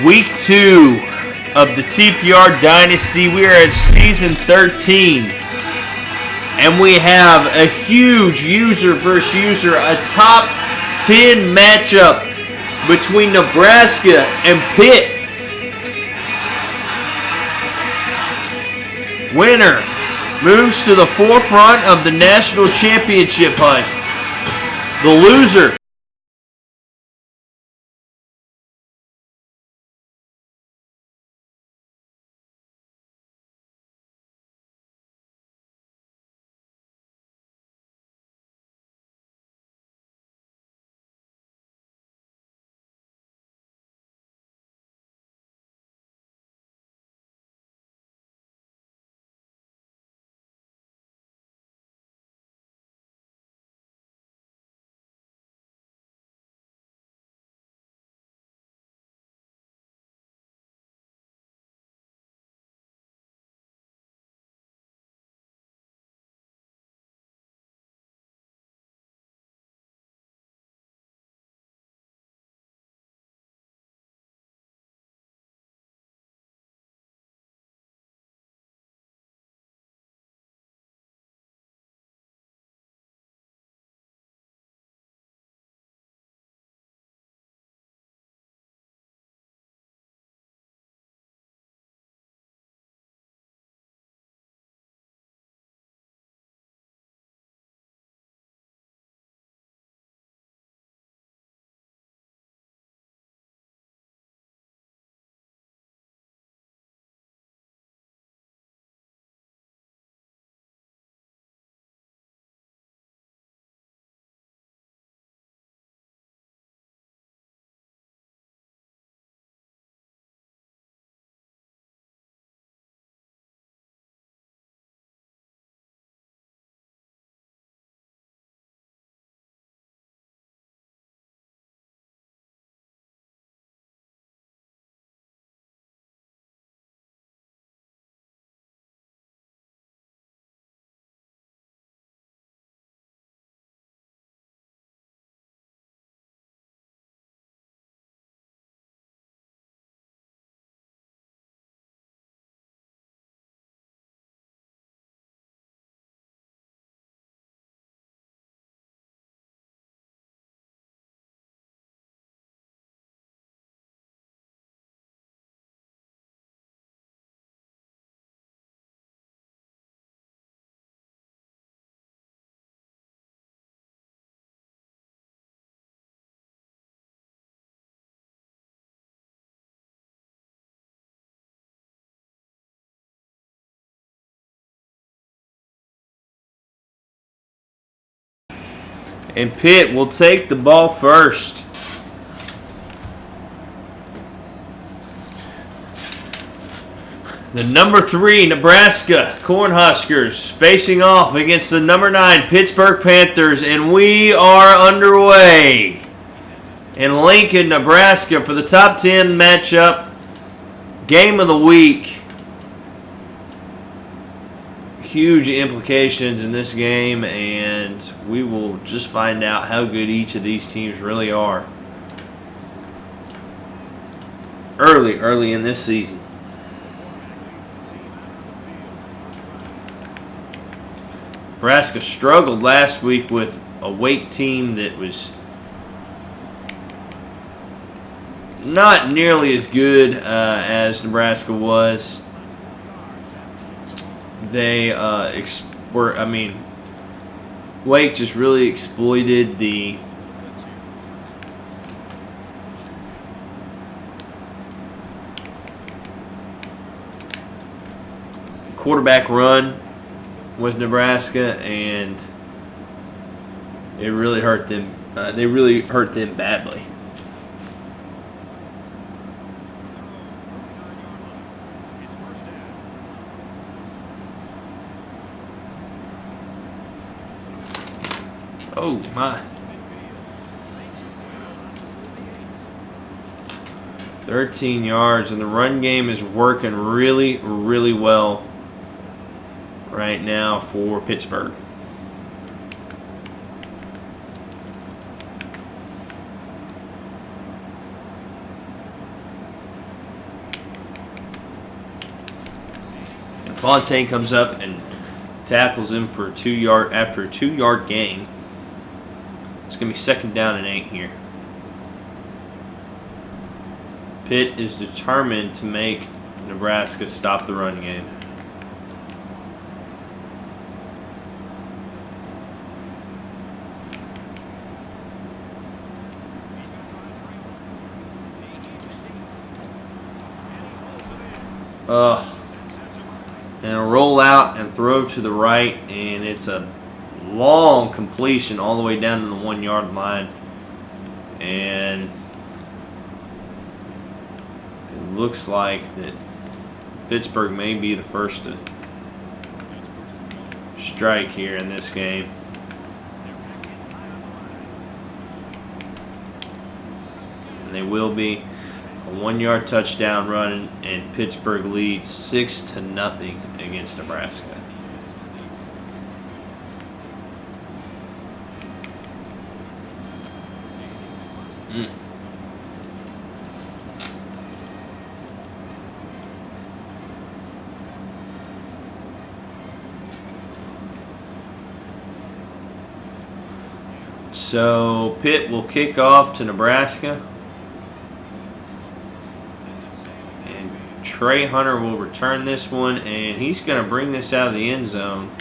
Week 2 of the TPR Dynasty. We are at Season 13. And we have a huge user versus user, a top 10 matchup between Nebraska and Pitt. Winner moves to the forefront of the national championship hunt. The loser and Pitt will take the ball first. The number 3 Nebraska Cornhuskers facing off against the number 9 Pittsburgh Panthers, and we are underway in Lincoln, Nebraska for the top 10 matchup, game of the week. Huge implications in this game, and we will just find out how good each of these teams really are early in this season. Nebraska struggled last week with a Wake team that was not nearly as good as Nebraska was. They Wake just really exploited the quarterback run with Nebraska, and it really hurt them. They really hurt them badly. Oh my. 13 yards, and the run game is working really, really well right now for Pittsburgh. Fontaine comes up and tackles him for a 2-yard after a 2-yard gain. It's going to be 2nd down and 8 here. Pitt is determined to make Nebraska stop the run game. And a roll out and throw to the right, and it's a long completion all the way down to the 1-yard line. And it looks like that Pittsburgh may be the first to strike here in this game. And they will be. A 1-yard touchdown run, and Pittsburgh leads 6-0 against Nebraska. So Pitt will kick off to Nebraska. Trey Hunter will return this one, and he's going to bring this out of the end zone.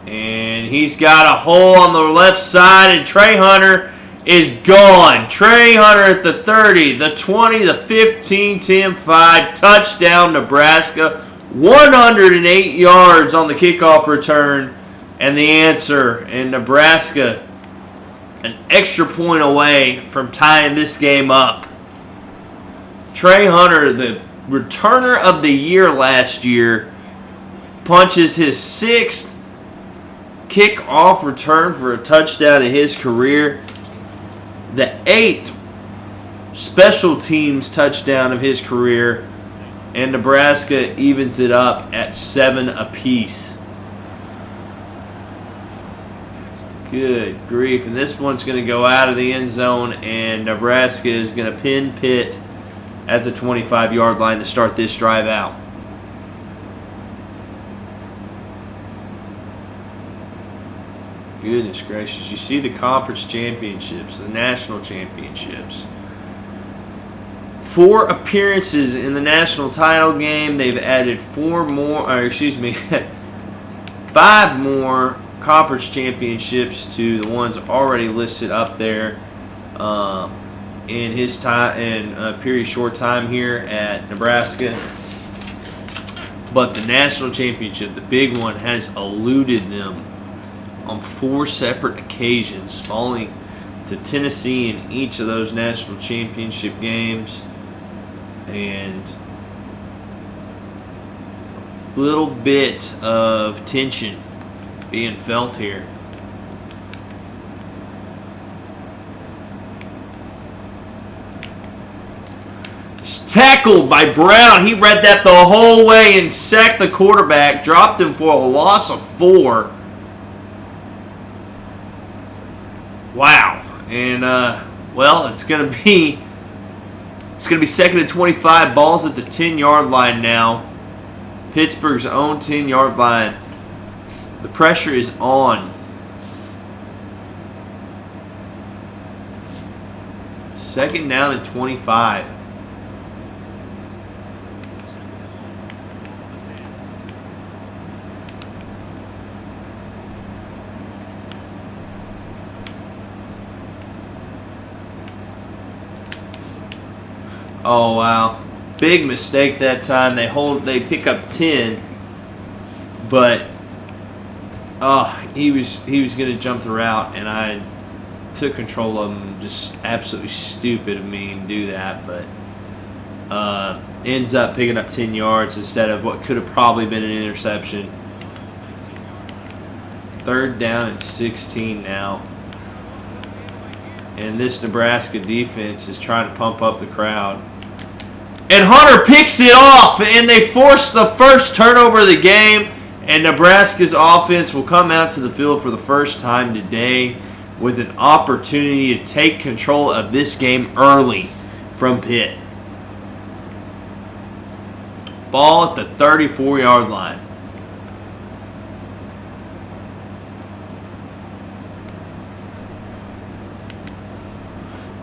And he's got a hole on the left side, and Trey Hunter is gone. Trey Hunter at the 30, the 20, the 15, 10, 5. Touchdown, Nebraska. 108 yards on the kickoff return. And the answer, and Nebraska an extra point away from tying this game up. Trey Hunter, the returner of the year last year, punches his 6th kickoff return for a touchdown in his career, the 8th special teams touchdown of his career, and Nebraska evens it up at 7 apiece. Good grief. And this one's going to go out of the end zone, and Nebraska is going to pin Pitt at the 25-yard line to start this drive out. Goodness gracious. You see the conference championships, the national championships. 4 appearances in the national title game. They've added 5 more conference championships to the ones already listed up there. In his time, in a period short time here at Nebraska. But the national championship, the big one, has eluded them on 4 separate occasions, falling to Tennessee in each of those national championship games. And a little bit of tension being felt here. Tackled by Brown. He read that the whole way and sacked the quarterback. Dropped him for a loss of 4. Wow. And well, it's gonna be 2nd and 25. Ball's at the 10-yard line now. Pittsburgh's own 10-yard line. The pressure is on. 2nd down and 25. Oh wow, big mistake that time. They pick up 10, but he was gonna jump the route, and I took control of him. Just absolutely stupid of me to do that, but ends up picking up 10 yards instead of what could have probably been an interception. 3rd down and 16 now. And this Nebraska defense is trying to pump up the crowd. And Hunter picks it off, and they force the first turnover of the game. And Nebraska's offense will come out to the field for the first time today with an opportunity to take control of this game early from Pitt. Ball at the 34-yard line.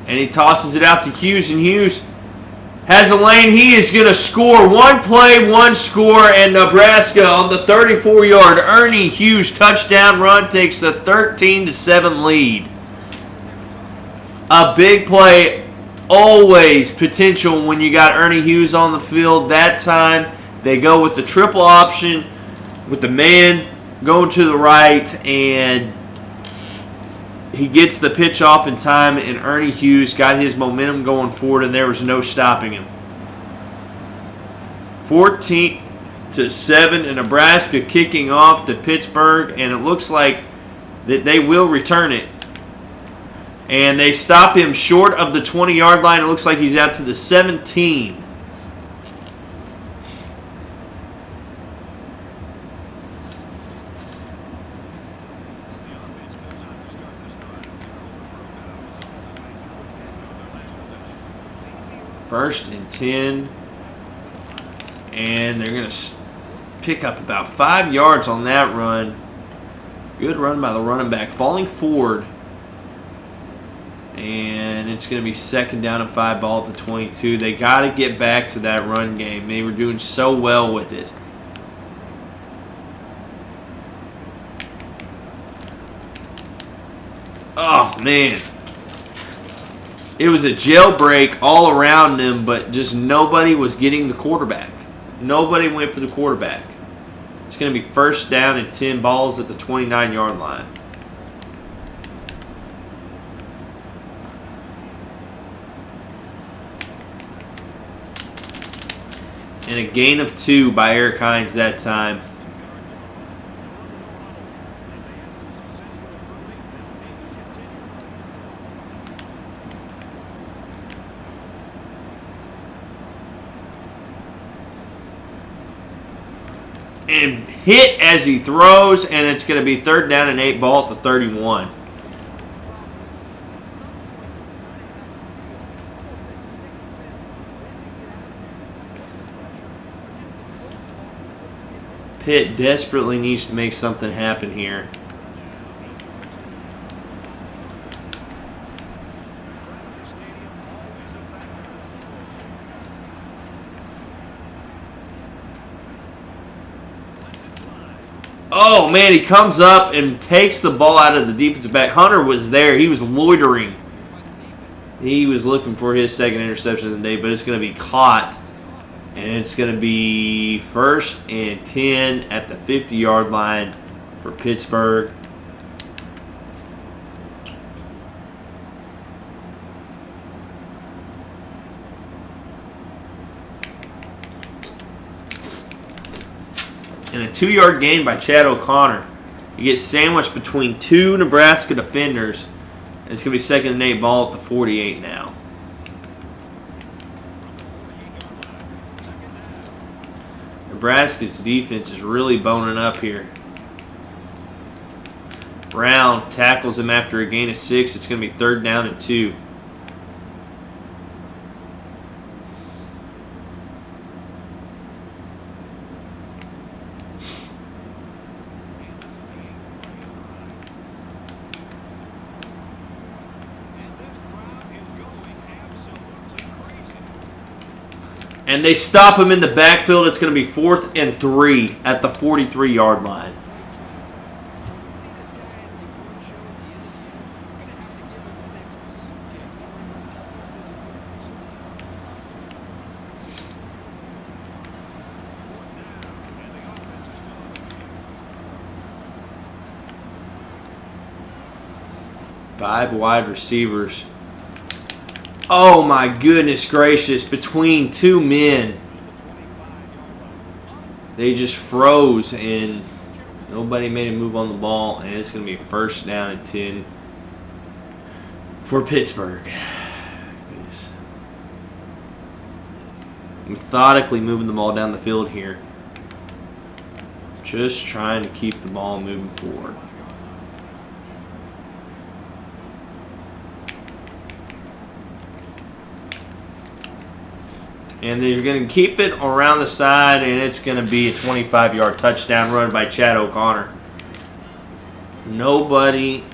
And he tosses it out to Hughes, and Hughes has a lane. He is going to score. One play, one score, and Nebraska on the 34-yard Ernie Hughes touchdown run takes a 13-7 lead. A big play, always potential when you got Ernie Hughes on the field. That time they go with the triple option with the man going to the right, and he gets the pitch off in time, and Ernie Hughes got his momentum going forward, and there was no stopping him. 14-7, and Nebraska kicking off to Pittsburgh, and it looks like that they will return it. And they stop him short of the 20-yard line. It looks like he's out to the 17. First and 10, and they're going to pick up about 5 yards on that run. Good run by the running back, falling forward, and it's going to be second down and 5, ball at the 22. They got to get back to that run game. They were doing so well with it. Oh, man. It was a jailbreak all around them, but just nobody was getting the quarterback. Nobody went for the quarterback. It's going to be first down and 10, balls at the 29-yard line. And a gain of 2 by Eric Hines that time. And hit as he throws, and it's going to be third down and 8, ball at the 31. Pitt desperately needs to make something happen here. Oh, man, he comes up and takes the ball out of the defensive back. Hunter was there. He was loitering. He was looking for his second interception of the day, but it's going to be caught. And it's going to be first and 10 at the 50-yard line for Pittsburgh. And a 2-yard gain by Chad O'Connor. You get sandwiched between 2 Nebraska defenders. And it's going to be second and 8, ball at the 48 now. Nebraska's defense is really boning up here. Brown tackles him after a gain of 6. It's going to be third down and 2. And they stop him in the backfield. It's going to be 4th and 3 at the 43-yard line. Five wide receivers. Oh my goodness gracious, between 2 men. They just froze and nobody made a move on the ball, and it's going to be first down and 10 for Pittsburgh. Goodness. Methodically moving the ball down the field here. Just trying to keep the ball moving forward. And they're going to keep it around the side, and it's going to be a 25-yard touchdown run by Chad O'Connor. Nobody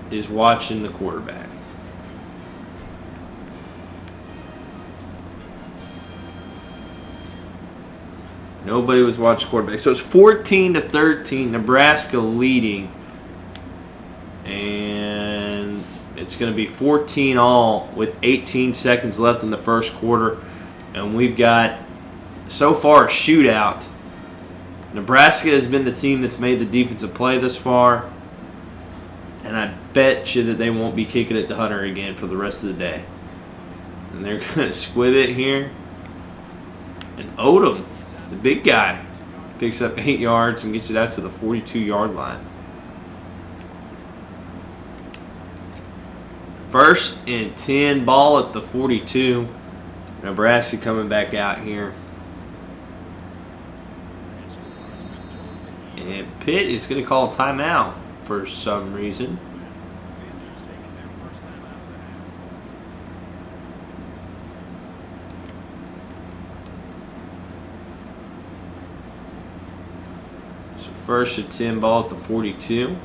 is watching the quarterback. Nobody was watching quarterback. So it's 14-13, Nebraska leading. And it's going to be 14 all with 18 seconds left in the first quarter. And we've got, so far, a shootout. Nebraska has been the team that's made the defensive play this far. And I bet you that they won't be kicking it to Hunter again for the rest of the day. And they're going to squib it here. And Odom, the big guy, picks up 8 yards and gets it out to the 42-yard line. First and 10, ball at the 42. Nebraska coming back out here. And Pitt is going to call a timeout for some reason. So first and 10, ball at the 42.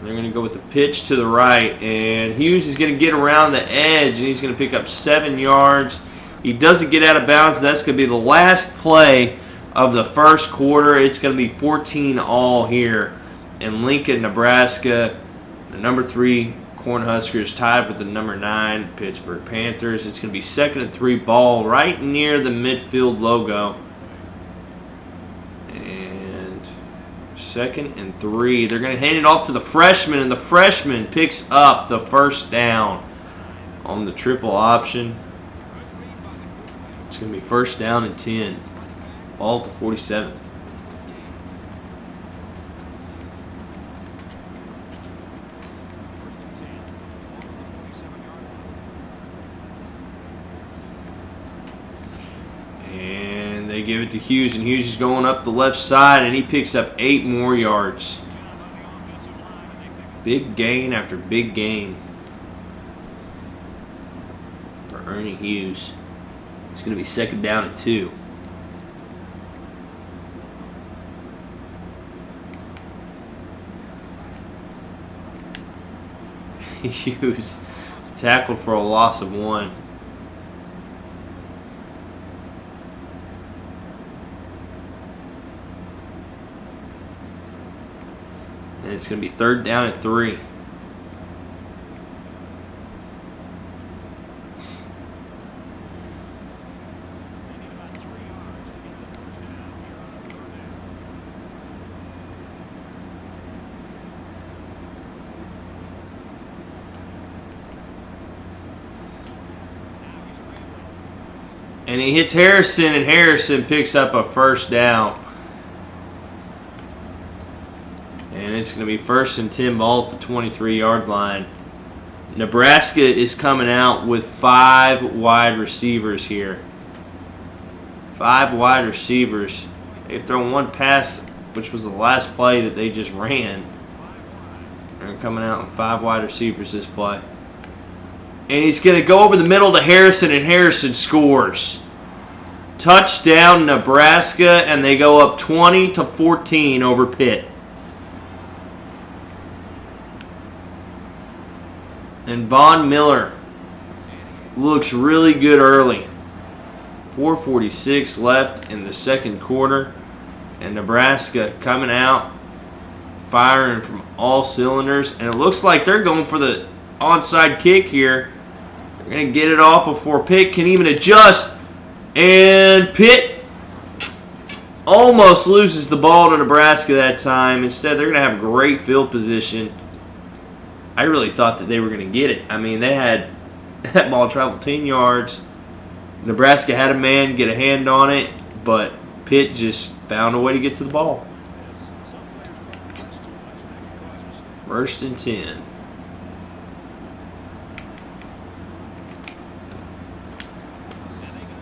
They're going to go with the pitch to the right, and Hughes is going to get around the edge, and he's going to pick up 7 yards. He doesn't get out of bounds. That's going to be the last play of the first quarter. It's going to be 14 all here in Lincoln, Nebraska. The number 3 Cornhuskers tied with the number 9 Pittsburgh Panthers. It's going to be 2nd and 3, ball right near the midfield logo. 2nd and 3. They're going to hand it off to the freshman, and the freshman picks up the first down on the triple option. It's going to be 1st down and 10. Ball at the 47. They give it to Hughes, and Hughes is going up the left side, and he picks up 8 more yards. Big gain after big gain for Ernie Hughes. It's going to be 2nd down and 2. Hughes tackled for a loss of 1. And it's going to be 3rd down and 3. And he hits Harrison, and Harrison picks up a 1st down. And it's going to be 1st and 10, ball at the 23-yard line. Nebraska is coming out with 5 wide receivers here. 5 wide receivers. They've thrown 1 pass, which was the last play that they just ran. They're coming out with 5 wide receivers this play. And he's going to go over the middle to Harrison, and Harrison scores. Touchdown, Nebraska, and they go up 20-14 over Pitt. And Von Miller looks really good early. 4:46 left in the second quarter. And Nebraska coming out, firing from all cylinders. And it looks like they're going for the onside kick here. They're going to get it off before Pitt can even adjust. And Pitt almost loses the ball to Nebraska that time. Instead, they're going to have great field position. I really thought that they were going to get it. I mean, they had that ball travel 10 yards. Nebraska had a man get a hand on it, but Pitt just found a way to get to the ball. 1st and 10.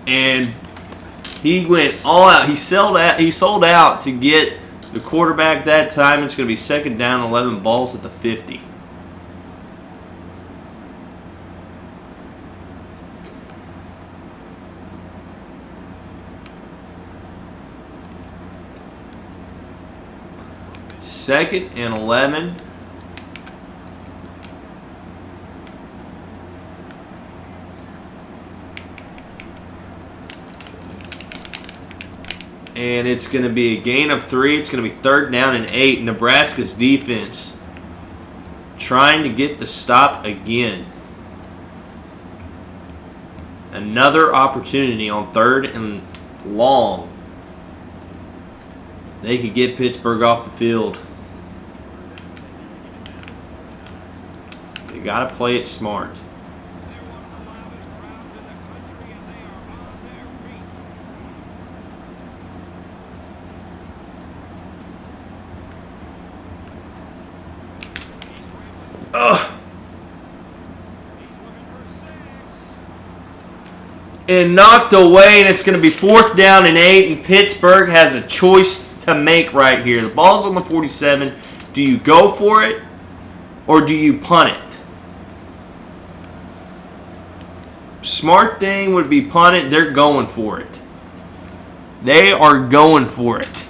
And he went all out. He sold out to get the quarterback that time. It's going to be 2nd down, 11, balls at the 50. Second and 11. And it's going to be a gain of 3. It's going to be 3rd down and 8. Nebraska's defense trying to get the stop again. Another opportunity on 3rd and long. They could get Pittsburgh off the field. You got to play it smart. Ugh. And knocked away, and it's going to be 4th down and 8, and Pittsburgh has a choice to make right here. The ball's on the 47. Do you go for it, or do you punt it? Smart thing would be punt it. They're going for it. They are going for it.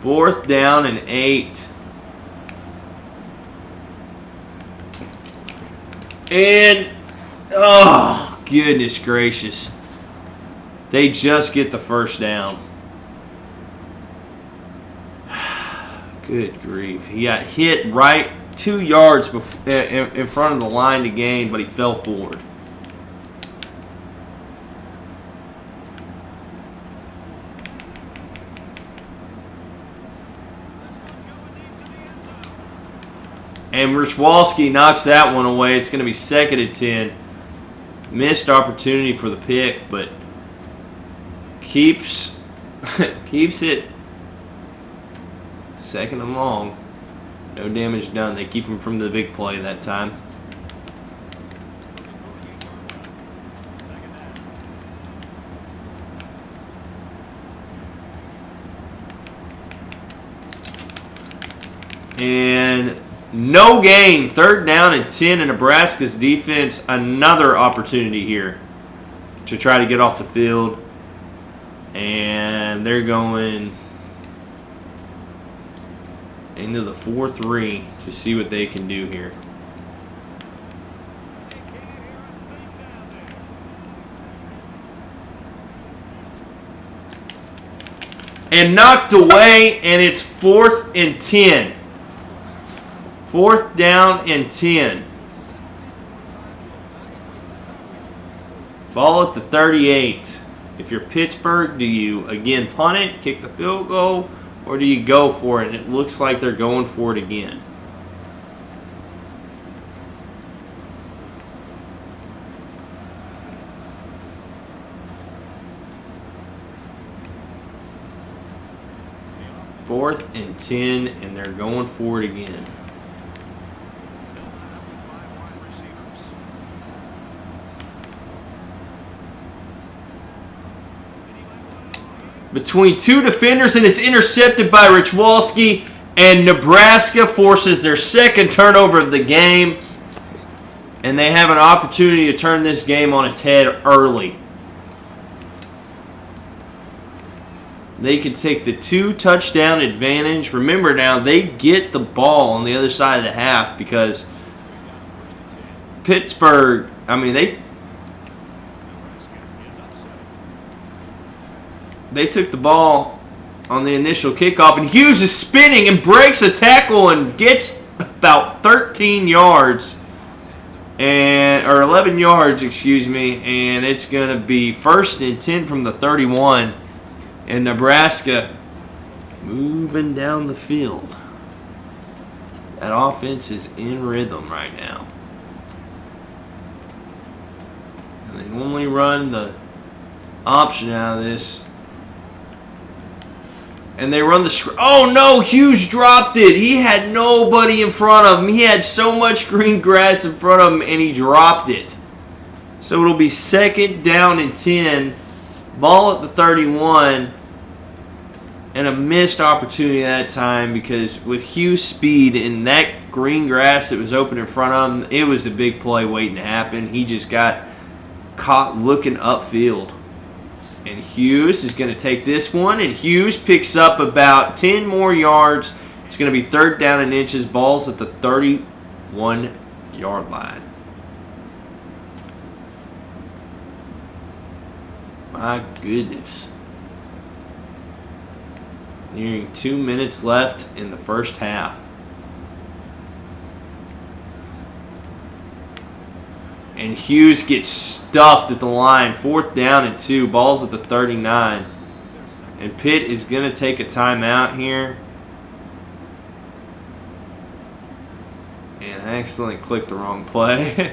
Fourth down and 8. And, oh, goodness gracious. They just get the first down. Good grief. He got hit right 2 yards in front of the line to gain, but he fell forward. And Richwalski knocks that one away. It's going to be 2nd and 10. Missed opportunity for the pick, but keeps it 2nd and long. No damage done. They keep him from the big play that time. And no gain. 3rd down and 10 in Nebraska's defense. Another opportunity here to try to get off the field. And they're going into the 4-3 to see what they can do here. And knocked away, and it's 4th and 10. 4th down and 10. Ball at the 38. If you're Pittsburgh, do you again punt it, kick the field goal, or do you go for it? And it looks like they're going for it again. Fourth and 10, and they're going for it again. Between 2 defenders, and it's intercepted by Richwalski, and Nebraska forces their 2nd turnover of the game, and they have an opportunity to turn this game on its head early. They can take the 2-touchdown advantage. Remember now, they get the ball on the other side of the half because Pittsburgh, I mean, they took the ball on the initial kickoff, and Hughes is spinning and breaks a tackle and gets about 13 yards, or 11 yards, excuse me, and it's going to be 1st and 10 from the 31, and Nebraska moving down the field. That offense is in rhythm right now. And they normally run the option out of this. And they run the oh no, Hughes dropped it. He had nobody in front of him. He had so much green grass in front of him, and he dropped it. So it'll be 2nd down and 10 Ball at the 31. And a missed opportunity that time because with Hugh's speed and that green grass that was open in front of him, it was a big play waiting to happen. He just got caught looking upfield. And Hughes is going to take this one, and Hughes picks up about 10 more yards. It's going to be 3rd down and inches. Ball's at the 31-yard line. My goodness. Nearing 2 minutes left in the first half. And Hughes gets stuffed at the line. 4th down and 2. Ball's at the 39. And Pitt is going to take a timeout here. And I accidentally clicked the wrong play.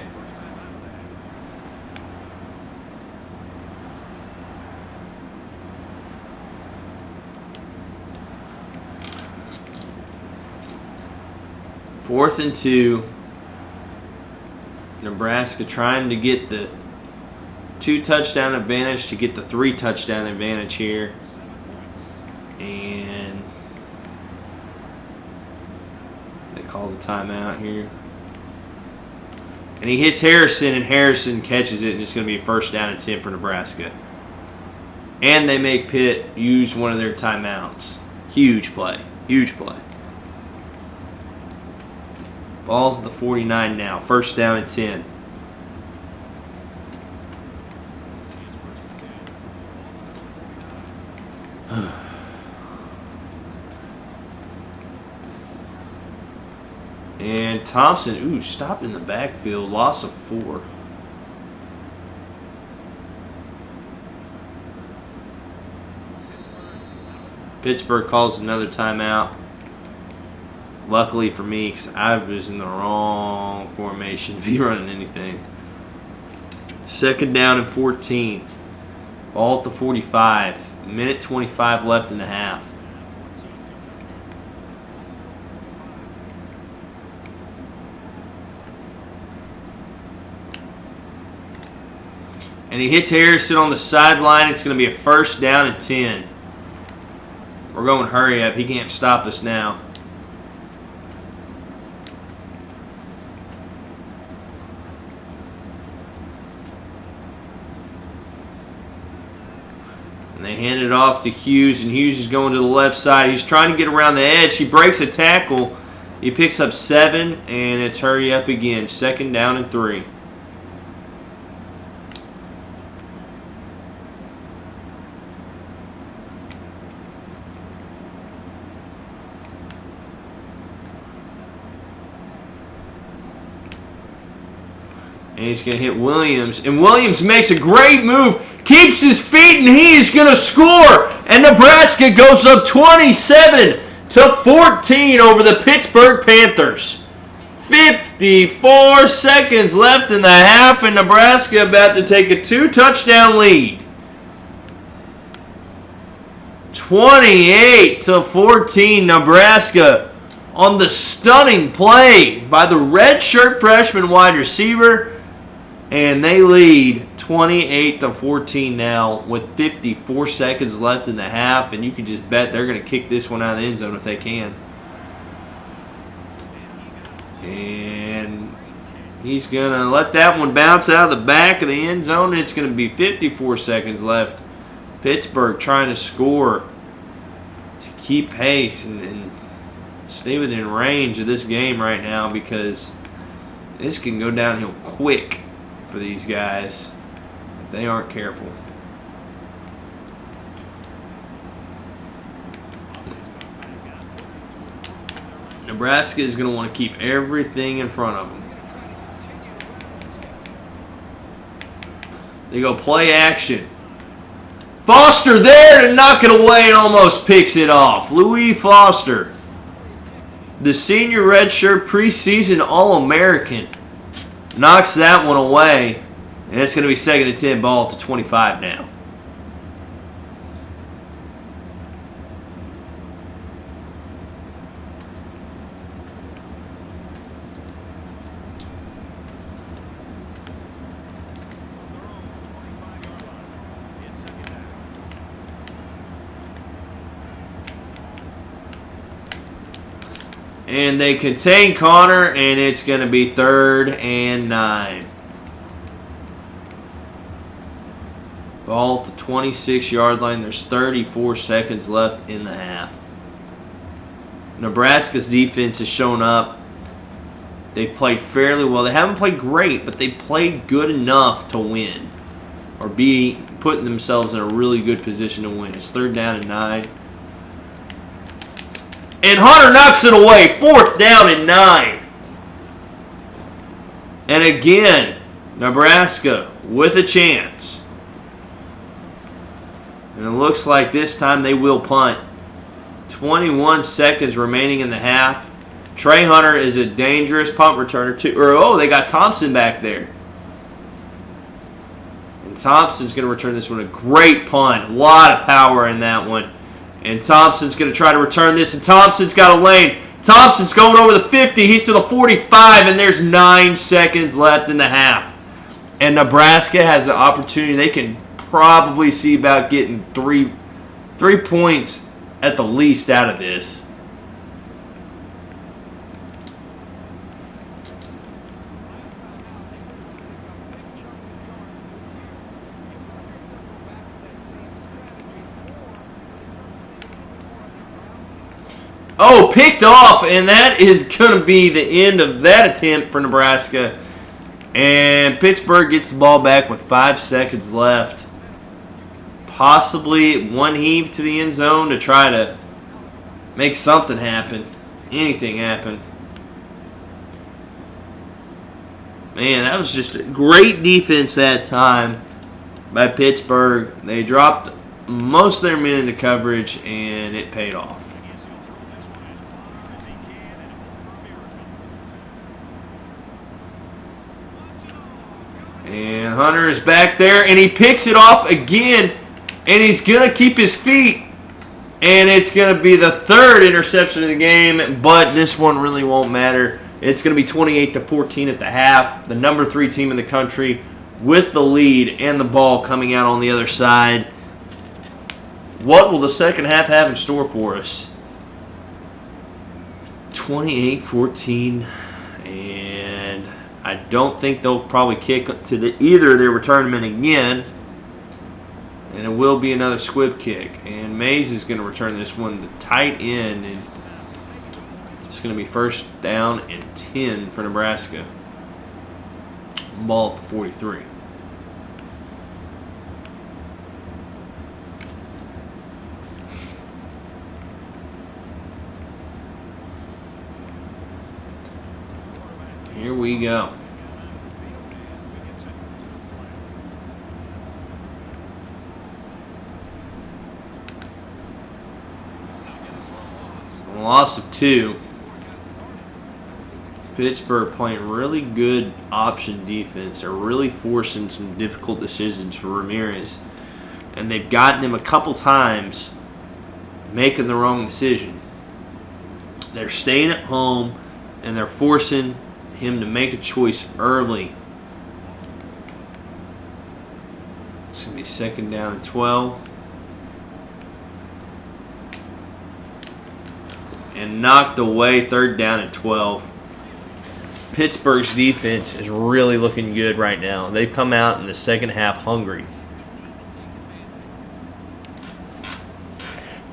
Fourth and 2. Nebraska trying to get the 2-touchdown advantage to get the 3-touchdown advantage here. And they call the timeout here. And he hits Harrison, and Harrison catches it, and it's going to be a 1st down and 10 for Nebraska. And they make Pitt use one of their timeouts. Huge play. Huge play. Ball's at the 49 now. 1st down and 10. And Thompson, stopped in the backfield. Loss of 4. Pittsburgh calls another timeout. Luckily for me, because I was in the wrong formation to be running anything. 2nd down and 14. Ball at the 45. Minute 25 left in the half. And he hits Harrison on the sideline. It's going to be a 1st down and 10. We're going hurry up. He can't stop us now. And they hand it off to Hughes, and Hughes is going to the left side. He's trying to get around the edge. He breaks a tackle. He picks up 7, and it's hurry up again. 2nd down and 3. And he's going to hit Williams. And Williams makes a great move. Keeps his feet, and he is going to score. And Nebraska goes up 27-14 over the Pittsburgh Panthers. 54 seconds left in the half, and Nebraska about to take a 2-touchdown lead. 28-14, Nebraska on the stunning play by the redshirt freshman wide receiver. And they lead 28-14 now with 54 seconds left in the half. And you can just bet they're going to kick this one out of the end zone if they can. And he's going to let that one bounce out of the back of the end zone. It's going to be 54 seconds left. Pittsburgh trying to score to keep pace and stay within range of this game right now, because this can go downhill quick for these guys if they aren't careful. Nebraska is going to want to keep everything in front of them. They go play action. Foster there to knock it away and almost picks it off. Louis Foster, the senior redshirt preseason All-American, knocks that one away. And it's going to be 2nd and 10, ball to 25 now. And they contain Connor, and it's going to be 3rd and 9. Ball at the 26-yard line. There's 34 seconds left in the half. Nebraska's defense has shown up. They played fairly well. They haven't played great, but they played good enough to win or be putting themselves in a really good position to win. It's 3rd down and 9. And Hunter knocks it away. 4th down and 9. And again, Nebraska with a chance. And it looks like this time they will punt. 21 seconds remaining in the half. Trey Hunter is a dangerous punt returner too. They got Thompson back there. And Thompson's going to return this one. A great punt. A lot of power in that one. And Thompson's going to try to return this. And Thompson's got a lane. Thompson's going over the 50. He's to the 45. And there's 9 seconds left in the half. And Nebraska has the opportunity. They can probably see about getting three points at the least out of this. Oh, picked off, and that is going to be the end of that attempt for Nebraska. And Pittsburgh gets the ball back with 5 seconds left. Possibly one heave to the end zone to try to make something happen. Anything happen. Man, that was just a great defense that time by Pittsburgh. They dropped most of their men into coverage, and it paid off. And Hunter is back there, and he picks it off again, and he's going to keep his feet. And it's going to be the 3rd interception of the game, but this one really won't matter. It's going to be 28-14 at the half. The number 3 team in the country with the lead and the ball coming out on the other side. What will the second half have in store for us? 28-14, and I don't think they'll probably kick to either of their return men again. And it will be another squib kick. And Mays is going to return this one to tight end. And it's going to be 1st down and 10 for Nebraska. Ball at the 43. Here we go. Loss of 2. Pittsburgh playing really good option defense. They're really forcing some difficult decisions for Ramirez. And they've gotten him a couple times making the wrong decision. They're staying at home, and they're forcing him to make a choice early. It's going to be 2nd down and 12. And knocked away, 3rd down and 12. Pittsburgh's defense is really looking good right now. They've come out in the second half hungry.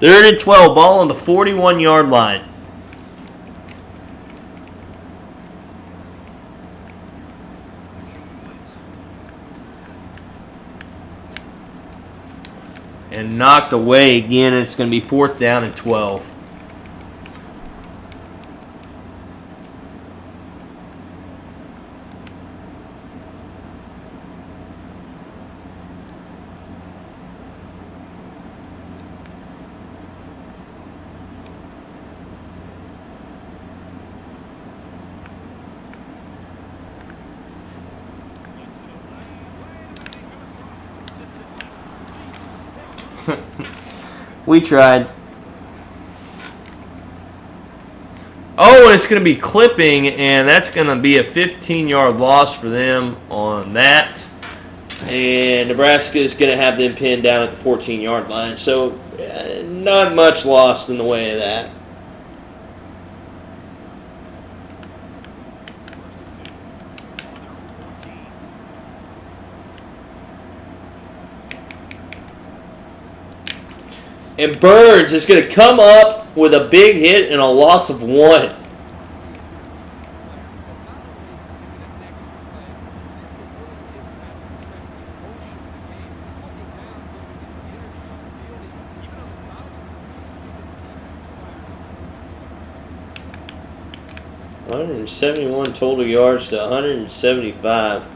3rd and 12, ball on the 41-yard line. And knocked away again, and it's going to be 4th down and 12. We tried. Oh, it's going to be clipping, and that's going to be a 15-yard loss for them on that. And Nebraska is going to have them pinned down at the 14-yard line. So not much lost in the way of that. And Burns is going to come up with a big hit and a loss of 1. $171 total yards to 175.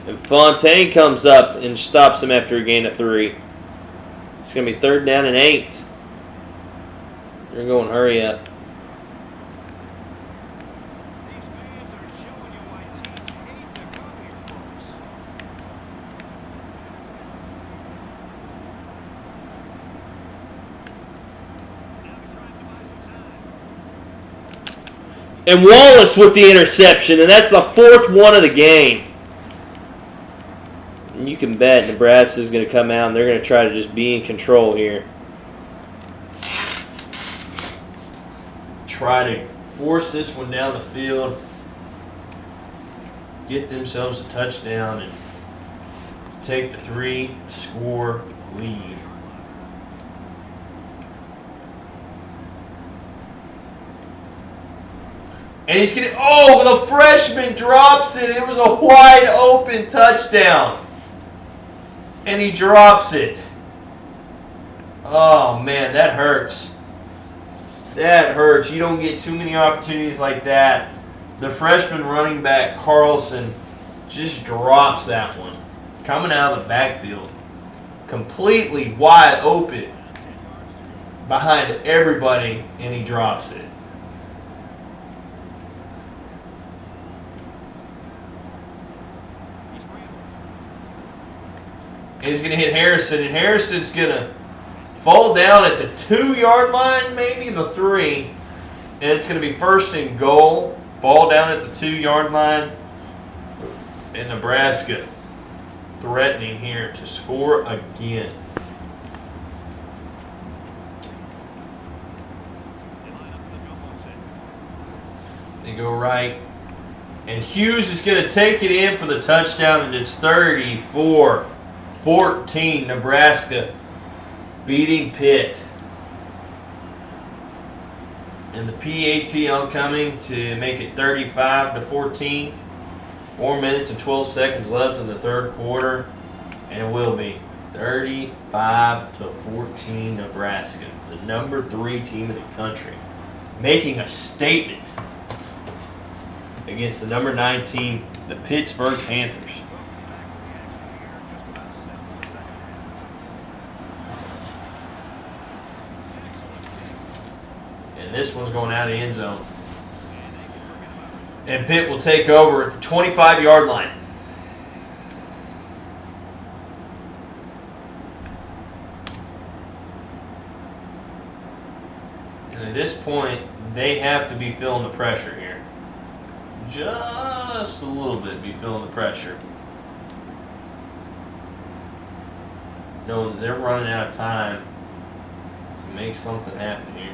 And Fontaine comes up and stops him after a gain of 3. It's going to be 3rd down and 8. They're going hurry up. And Wallace with the interception, and that's the 4th one of the game. And you can bet Nebraska is going to come out and they're going to try to just be in control here. Try to force this one down the field. Get themselves a touchdown and take the 3-score lead. And he's getting, the freshman drops it. It was a wide open touchdown. And he drops it. Oh, man, that hurts. That hurts. You don't get too many opportunities like that. The freshman running back, Carlson, just drops that one. Coming out of the backfield. Completely wide open behind everybody, and he drops it. And he's going to hit Harrison, and Harrison's going to fall down at the 2-yard line, maybe the 3. And it's going to be 1st and goal. Ball down at the 2-yard line. And Nebraska threatening here to score again. They go right. And Hughes is going to take it in for the touchdown, and it's 34-14, Nebraska beating Pitt. And the PAT oncoming to make it 35-14. 4 minutes and 12 seconds left in the 3rd quarter. And it will be 35-14 Nebraska, the number 3 team in the country, making a statement against the number 9 team, the Pittsburgh Panthers. And this one's going out of the end zone. And Pitt will take over at the 25-yard line. And at this point, they have to be feeling the pressure here. Just a little bit be feeling the pressure. Knowing that they're running out of time to make something happen here.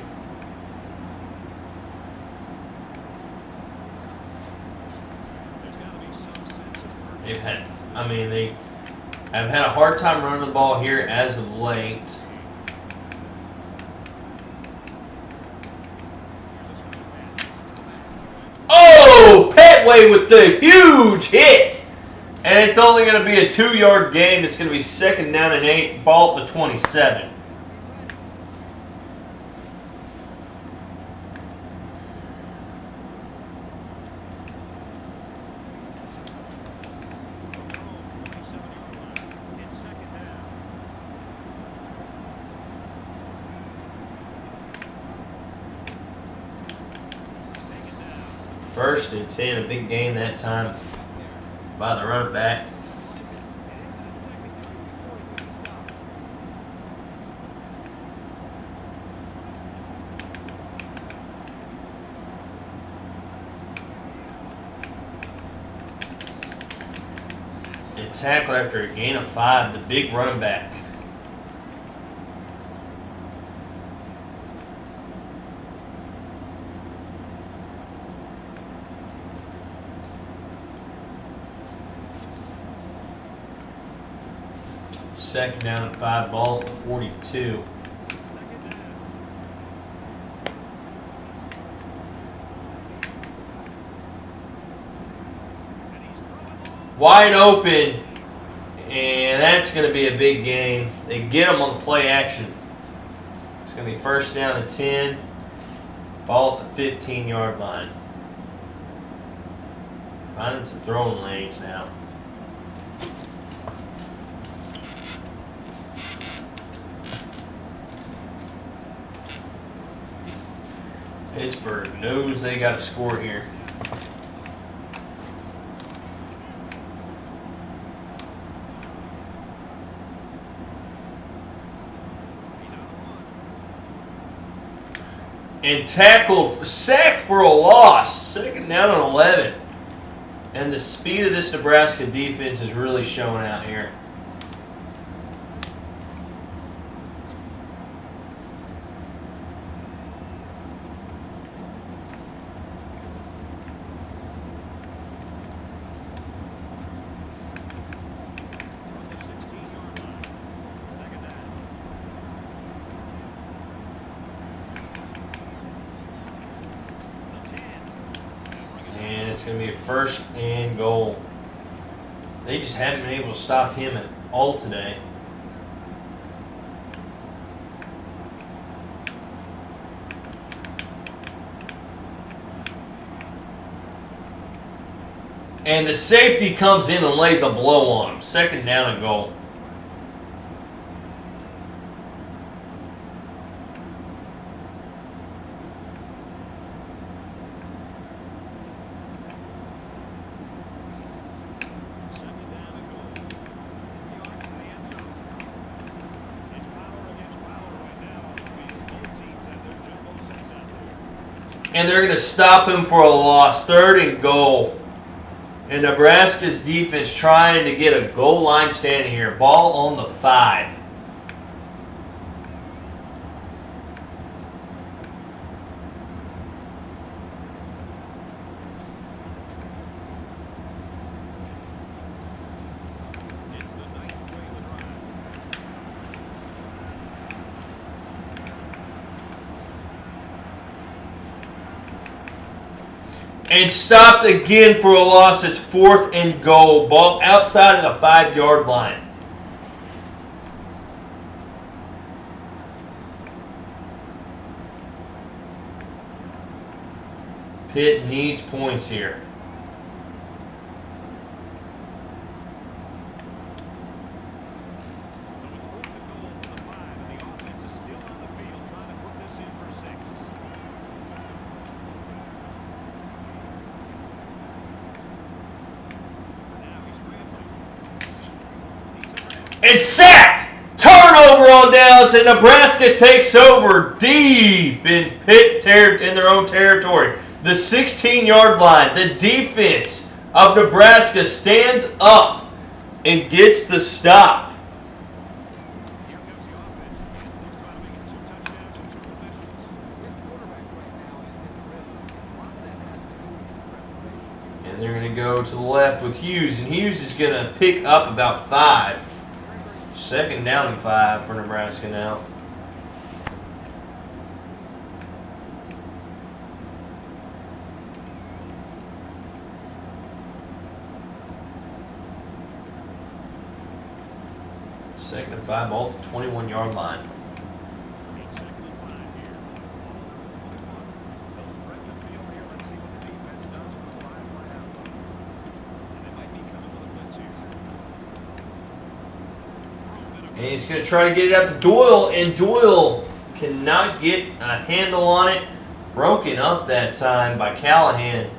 They have had a hard time running the ball here as of late. Oh, Petway with the huge hit. And it's only going to be a 2-yard gain. It's going to be 2nd down and 8, ball at the 27. First and 10, a big gain that time by the running back. And tackle after a gain of 5, the big running back. Second down and 5, ball at the 42. Wide open, and that's going to be a big gain. They get them on the play action. It's going to be first down and 10, ball at the 15-yard line. Finding some throwing lanes now. Pittsburgh knows they got to score here. And tackled, sacked for a loss. Second down and 11. And the speed of this Nebraska defense is really showing out here. It's going to be a first and goal. They just haven't been able to stop him at all today. And the safety comes in and lays a blow on him. Second down and goal. And they're going to stop him for a loss. Third and goal. And Nebraska's defense trying to get a goal line stand here. Ball on the 5. And stopped again for a loss. It's fourth and goal. Ball outside of the 5-yard line. Pitt needs points here. It's sacked! Turnover on downs, and Nebraska takes over deep in in their own territory. The 16-yard line. The defense of Nebraska stands up and gets the stop. And they're going to go to the left with Hughes, and Hughes is going to pick up about 5. Second down and 5 for Nebraska now. Second and 5, ball at the 21-yard line. And he's going to try to get it out to Doyle, and Doyle cannot get a handle on it. Broken up that time by Callahan.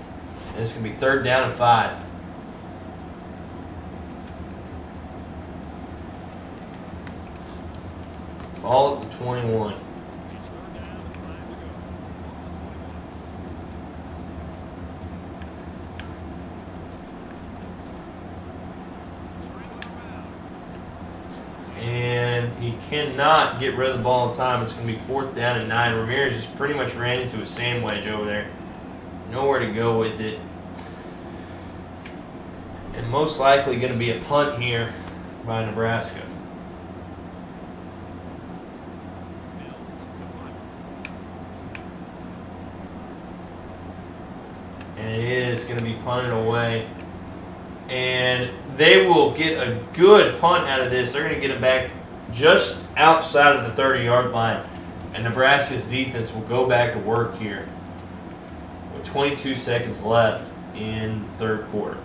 And it's going to be third down and 5. Ball at the 21. And he cannot get rid of the ball in time. It's going to be fourth down and 9. Ramirez just pretty much ran into a sand wedge over there. Nowhere to go with it. And most likely going to be a punt here by Nebraska. And it is going to be punted away. And they will get a good punt out of this. They're going to get it back just outside of the 30-yard line. And Nebraska's defense will go back to work here with 22 seconds left in the third quarter.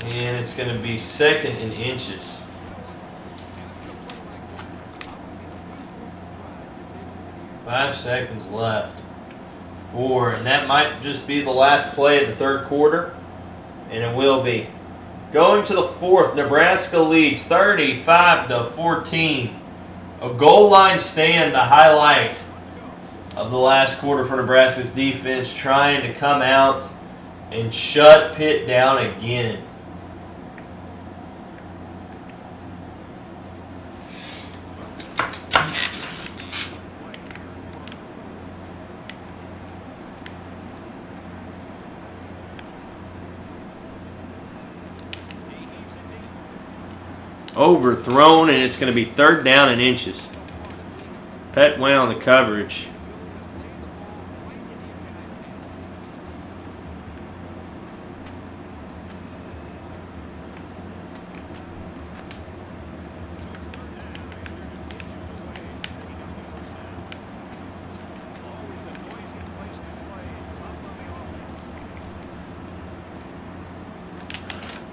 And it's going to be 2nd and inches. Five seconds left. And that might just be the last play of the third quarter. And it will be. Going to the fourth, Nebraska leads 35-14. A goal line stand, the highlight of the last quarter for Nebraska's defense, trying to come out and shut Pitt down again. Overthrown, and it's going to be 3rd down and inches. Petway on the coverage.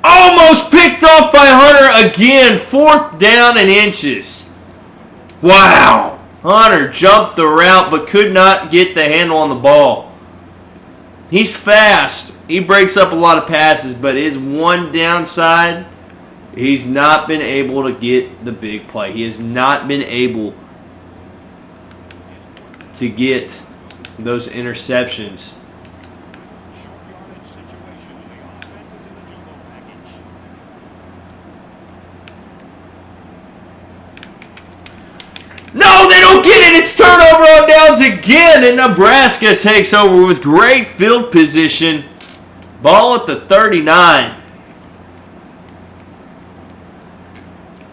Almost picked off by Hunter again. 4th down and inches. Wow. Hunter jumped the route but could not get the handle on the ball. He's fast. He breaks up a lot of passes, but his one downside, he's not been able to get the big play. He has not been able to get those interceptions. No, they don't get it. It's turnover on downs again, and Nebraska takes over with great field position. Ball at the 39.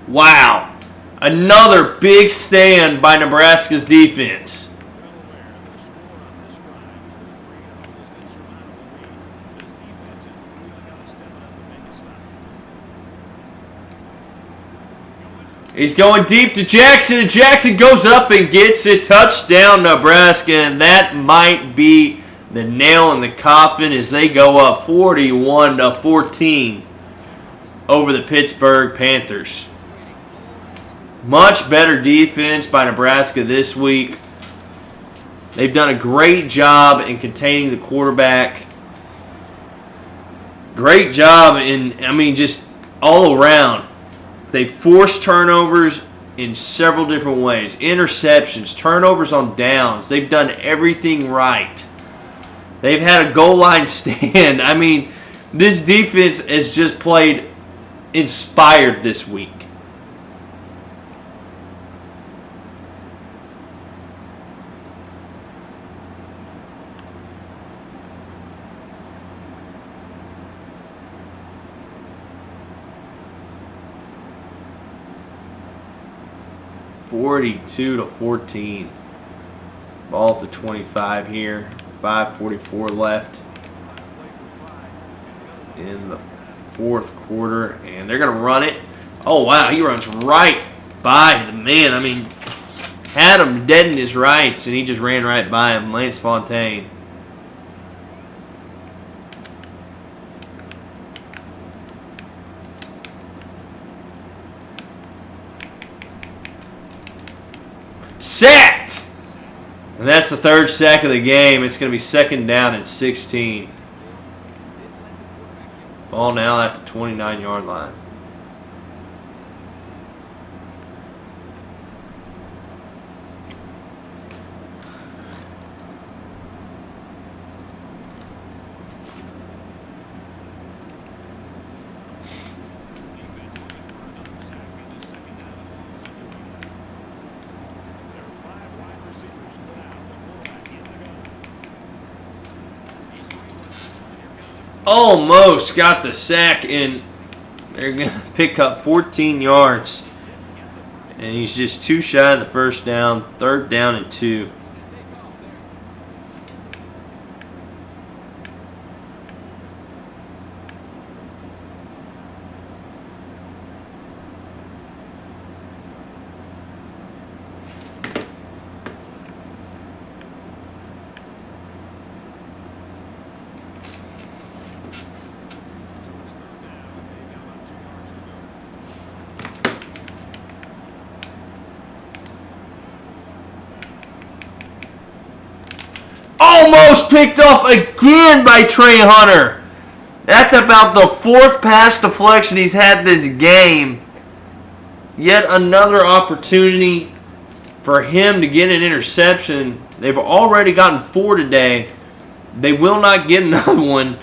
Wow. Another big stand by Nebraska's defense. He's going deep to Jackson, and Jackson goes up and gets it. Touchdown, Nebraska, and that might be the nail in the coffin as they go up 41-14 over the Pittsburgh Panthers. Much better defense by Nebraska this week. They've done a great job in containing the quarterback. Great job just all around. They forced turnovers in several different ways. Interceptions, turnovers on downs. They've done everything right. They've had a goal line stand. This defense has just played inspired this week. (42-14). Ball at the 25 here. 5:44 left in the fourth quarter, and they're going to run it. Oh, wow, he runs right by the man. Had him dead in his rights, and he just ran right by him. Lance Fontaine. Sacked! And that's the 3rd sack of the game. It's going to be 2nd down and 16. Ball now at the 29-yard line. almost got the sack, and they're going to pick up 14 yards. And he's just too shy of the first down. 3rd down and 2. Almost picked off again by Trey Hunter. That's about the 4th pass deflection he's had this game. Yet another opportunity for him to get an interception. They've already gotten 4 today. They will not get another one.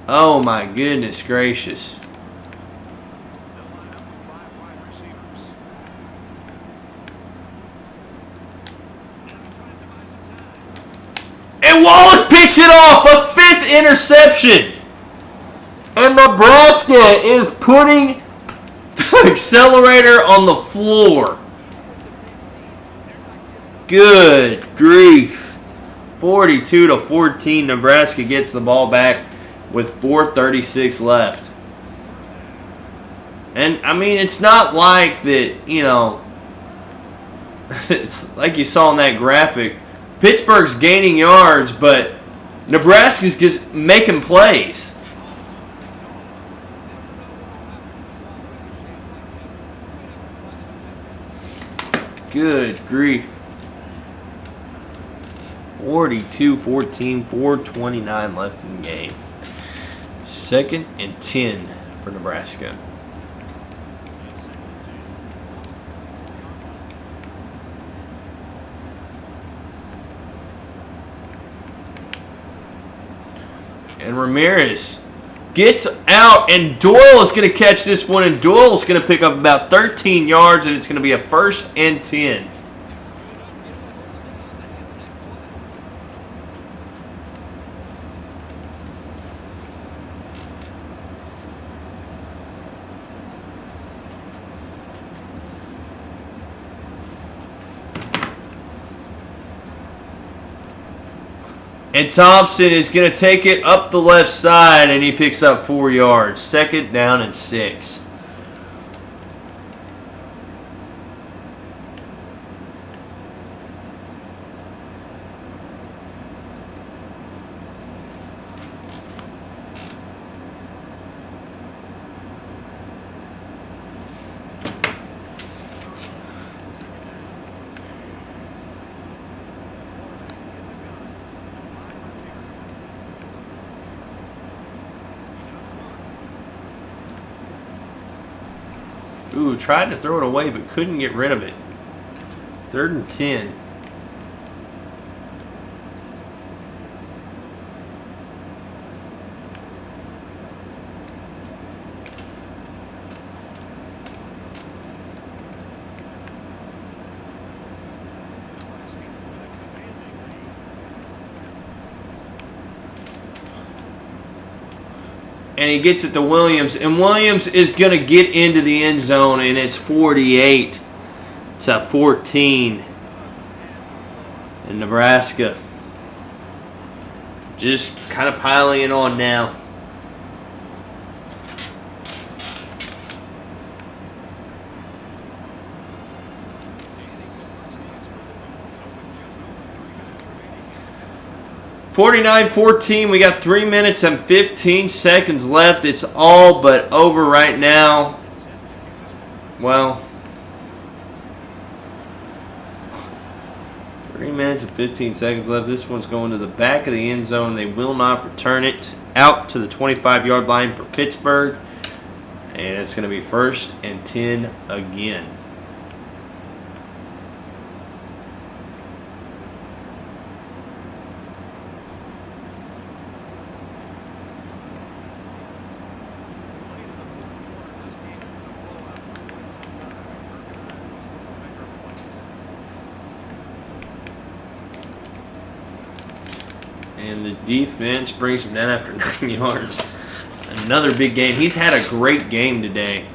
Oh my goodness gracious. And Wallace picks it off, a 5th interception. And Nebraska is putting the accelerator on the floor. Good grief. 42-14, Nebraska gets the ball back with 4:36 left. And, I mean, it's not like that, you know, it's like you saw in that graphic. Pittsburgh's gaining yards, but Nebraska's just making plays. Good grief. 42-14, 4:29 left in the game. 2nd and 10 for Nebraska. And Ramirez gets out, and Doyle is going to catch this one, and Doyle is going to pick up about 13 yards, and it's going to be a 1st and 10. And Thompson is going to take it up the left side, and he picks up 4 yards. 2nd down and 6. Ooh, tried to throw it away but couldn't get rid of it. 3rd and 10. And he gets it to Williams. And Williams is going to get into the end zone. And it's 48-14. And Nebraska just kind of piling it on now. (49-14). We got 3 minutes and 15 seconds left. It's all but over right now. Well, 3 minutes and 15 seconds left. This one's going to the back of the end zone. They will not return it out to the 25-yard line for Pittsburgh. And it's going to be 1st and 10 again. And the defense brings him down after 9 yards. Another big game. He's had a great game today.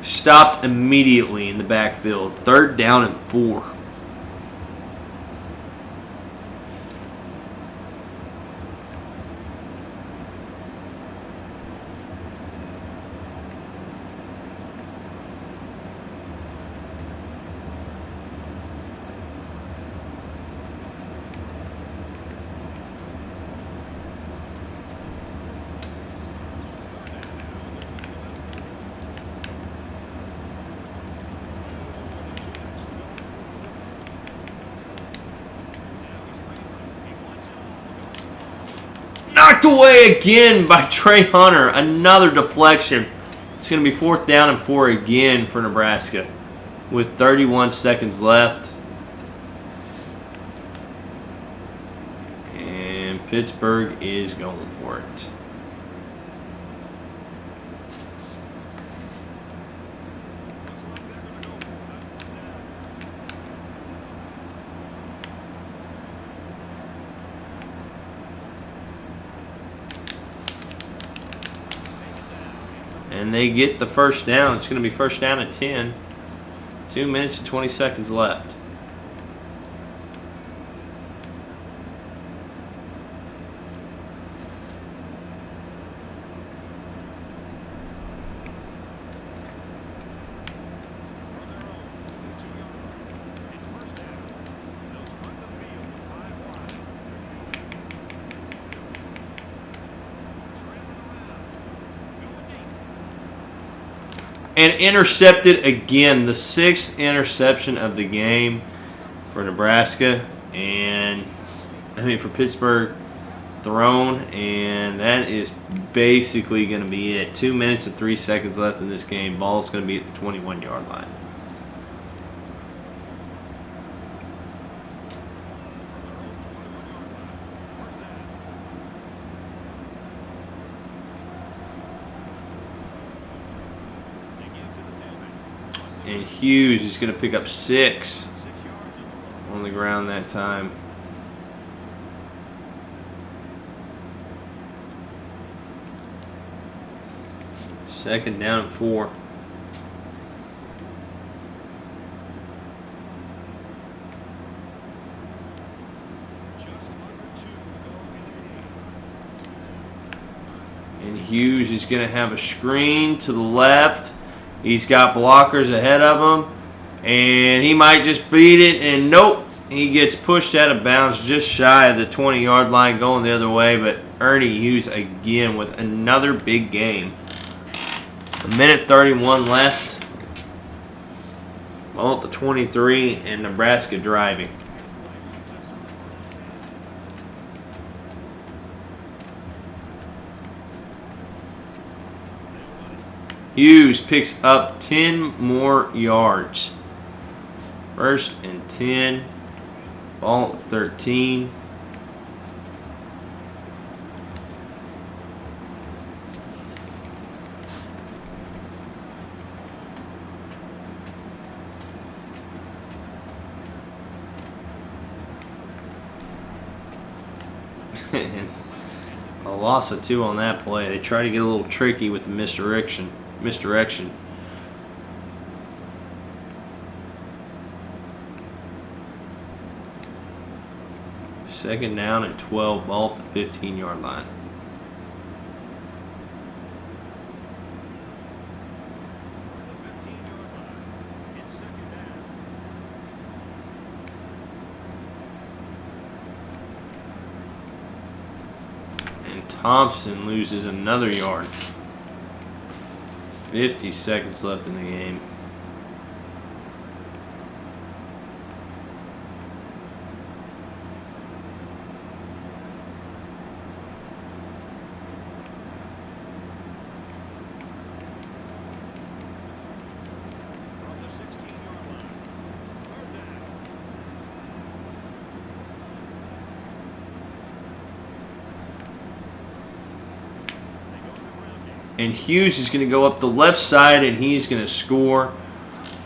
Stopped immediately in the backfield. 3rd down and 4. Knocked away again by Trey Hunter. Another deflection. It's going to be 4th down and 4 again for Nebraska with 31 seconds left. And Pittsburgh is going for it. And they get the 1st down. It's going to be 1st down at 10. 2 minutes and 20 seconds left. And intercepted again, the 6th interception of the game for Nebraska, and for Pittsburgh, thrown, and that is basically going to be it. 2 minutes and 3 seconds left in this game. Ball's going to be at the 21-yard line. And Hughes is going to pick up 6 on the ground that time. Second down and 4. And Hughes is going to have a screen to the left. He's got blockers ahead of him, and he might just beat it, and nope, he gets pushed out of bounds just shy of the 20-yard line going the other way, but Ernie Hughes again with another big game. 1:31 left. Ball at the 23, and Nebraska driving. Hughes picks up 10 more yards. 1st and 10. Ball at 13. And a loss of 2 on that play. They try to get a little tricky with the misdirection. 2nd down and 12, ball at the 15-yard line. And Thompson loses another yard. 50 seconds left in the game. And Hughes is going to go up the left side, and he's going to score.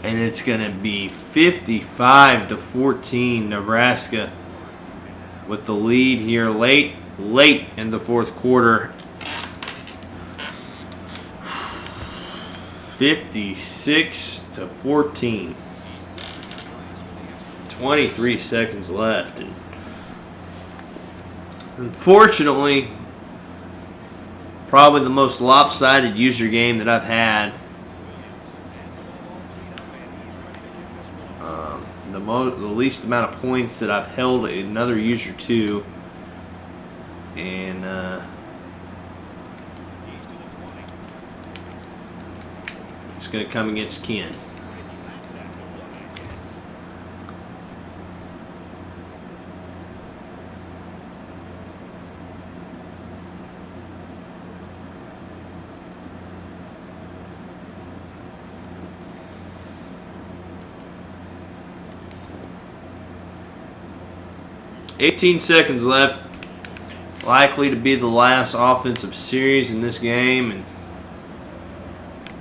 And it's going to be 55-14, Nebraska with the lead here late in the fourth quarter. 56-14. 23 seconds left. And unfortunately, probably the most lopsided user game that I've had. The least amount of points that I've held another user to. And it's going to come against Ken. $18 seconds left. Likely to be the last offensive series in this game, and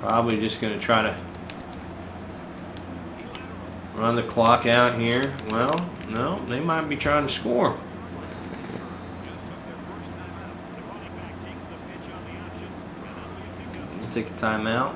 probably just going to try to run the clock out here. Well, no, they might be trying to score. We'll take a timeout.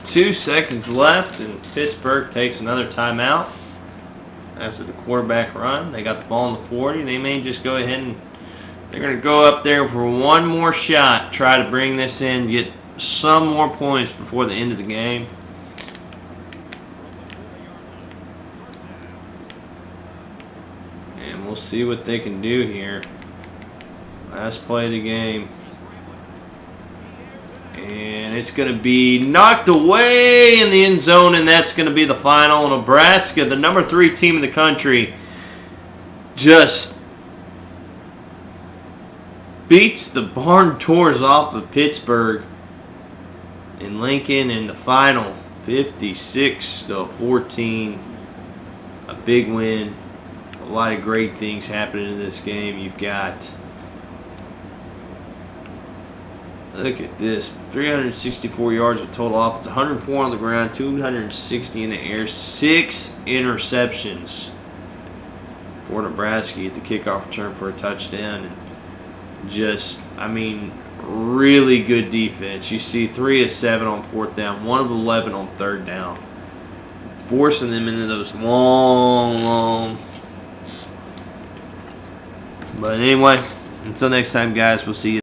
Two seconds left, and Pittsburgh takes another timeout after the quarterback run. They got the ball in the 40. They may just go ahead and they're going to go up there for one more shot, try to bring this in, get some more points before the end of the game. And we'll see what they can do here. Last play of the game. And it's going to be knocked away in the end zone, and that's going to be the final. Nebraska, the number 3 team in the country, just beats the barn doors off of Pittsburgh in Lincoln in the final, 56-14. A big win. A lot of great things happening in this game. You've got, look at this, 364 yards of total offense, 104 on the ground, 260 in the air, 6 interceptions for Nebraska at the kickoff return for a touchdown. And just, I mean, really good defense. You see 3 of 7 on 4th down, 1 of 11 on 3rd down, forcing them into those long. But anyway, until next time, guys, we'll see you.